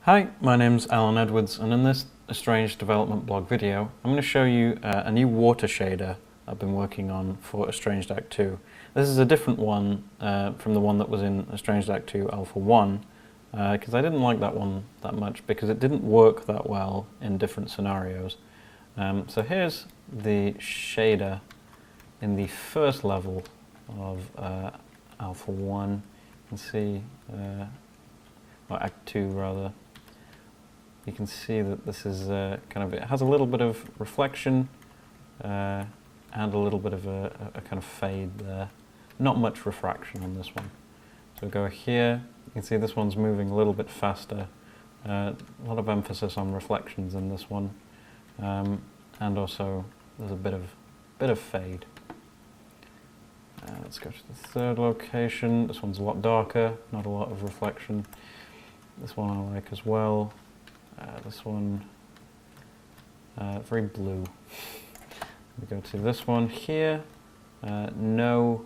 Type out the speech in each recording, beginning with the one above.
Hi, my name's Alan Edwards, and in this Estranged development blog video, I'm going to show you a new water shader I've been working on for Estranged Act 2. This is a different one from the one that was in Estranged Act 2 Alpha 1, because I didn't like that one that much because it didn't work that well in different scenarios. So here's the shader in the first level of Alpha 1. You can see, or Act 2 rather. You can see that this is it has a little bit of reflection and a little bit of a kind of fade there. Not much refraction on this one. So go here, you can see this one's moving a little bit faster. A lot of emphasis on reflections in this one. And also there's a bit of fade. Let's go to the third location. This one's a lot darker, not a lot of reflection. This one I like as well. This one, very blue. We go to this one here, no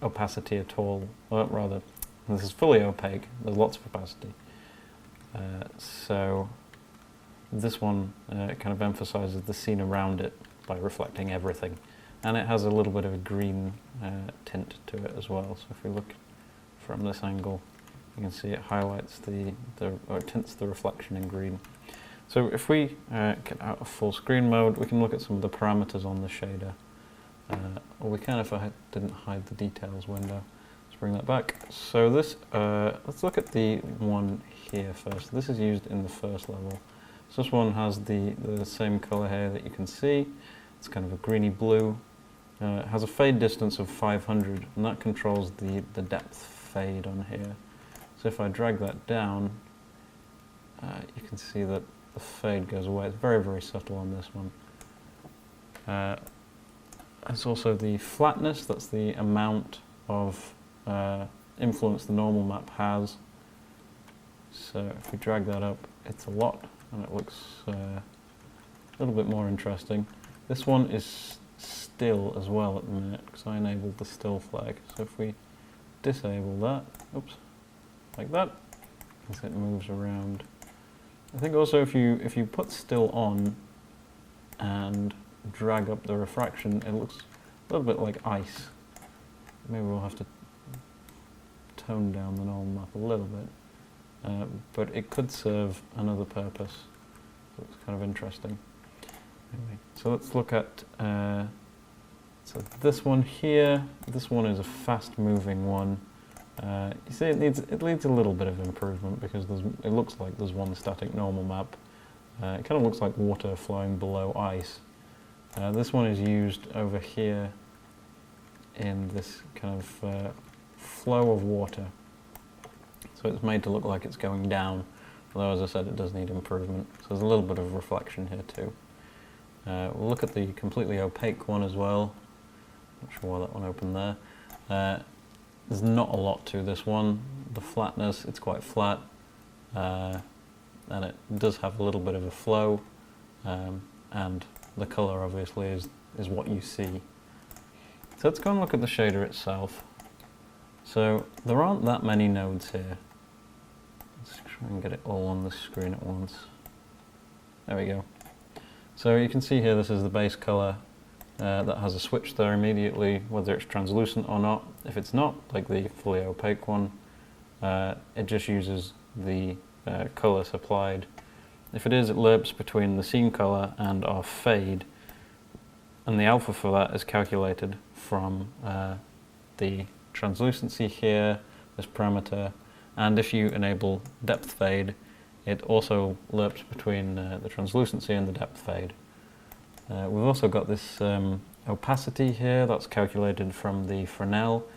opacity at all, or rather, this is fully opaque, there's lots of opacity. So this one kind of emphasizes the scene around it by reflecting everything. And it has a little bit of a green tint to it as well, so if we look from this angle, you can see it highlights or tints the reflection in green. So if we get out of full screen mode, we can look at some of the parameters on the shader. Or we can if I didn't hide the details window. Let's bring that back. So this, let's look at the one here first. This is used in the first level. So this one has the same color here that you can see. It's kind of a greeny blue. It has a fade distance of 500, and that controls the depth fade on here. So if I drag that down, you can see that the fade goes away. It's very, very subtle on this one. There's also the flatness, that's the amount of influence the normal map has. So if we drag that up, it's a lot, and it looks a little bit more interesting. This one is still as well at the minute, because I enabled the still flag. So if we disable that, oops, like that, as it moves around. I think also if you put still on and drag up the refraction, it looks a little bit like ice. Maybe we'll have to tone down the normal map a little bit, but it could serve another purpose. So it's kind of interesting. Anyway, so let's look at so this one here. This one is a fast-moving one. You see, it needs a little bit of improvement because it looks like there's one static normal map. It kind of looks like water flowing below ice. This one is used over here in this kind of flow of water. So it's made to look like it's going down, although as I said, it does need improvement. So there's a little bit of reflection here too. We'll look at the completely opaque one as well. Not sure why that one opened there. There's not a lot to this one. The flatness, it's quite flat, and it does have a little bit of a flow, and the colour obviously is what you see. So let's go and look at the shader itself. So there aren't that many nodes here. Let's try and get it all on the screen at once. There we go. So you can see here this is the base colour. That has a switch there immediately, whether it's translucent or not. If it's not, like the fully opaque one, it just uses the colour supplied. If it is, it lerps between the scene colour and our fade, and the alpha for that is calculated from the translucency here, this parameter, and if you enable depth fade, it also lerps between the translucency and the depth fade. We've also got this opacity here, that's calculated from the Fresnel,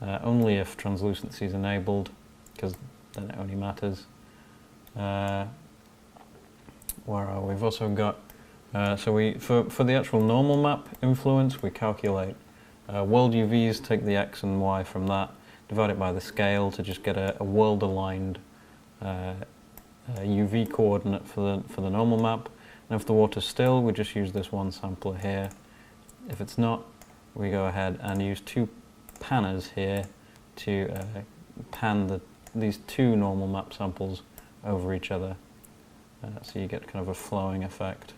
only if translucency is enabled, because then it only matters. Where are we? We've also got, for the actual normal map influence, we calculate world UVs, take the X and Y from that, divide it by the scale to just get a world aligned UV coordinate for the normal map. And if the water's still, we just use this one sampler here. If it's not, we go ahead and use two panners here to pan these two normal map samples over each other, so you get kind of a flowing effect.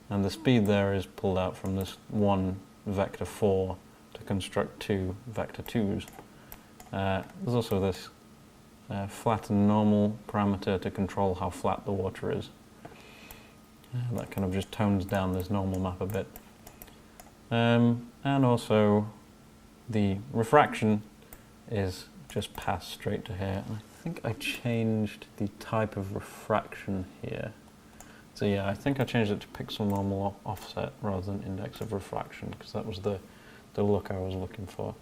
And the speed there is pulled out from this one vector 4 to construct two vector 2s. There's also this flat and normal parameter to control how flat the water is. That kind of just tones down this normal map a bit. And also the refraction is just passed straight to here. I think I changed the type of refraction here. So yeah, I think I changed it to pixel normal offset rather than index of refraction, because that was the look I was looking for.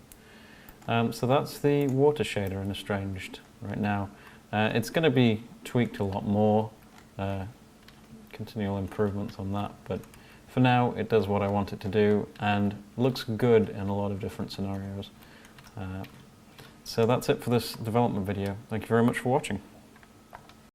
So that's the water shader in Estranged right now. It's going to be tweaked a lot more, continual improvements on that, but for now it does what I want it to do and looks good in a lot of different scenarios. So that's it for this development video. Thank you very much for watching.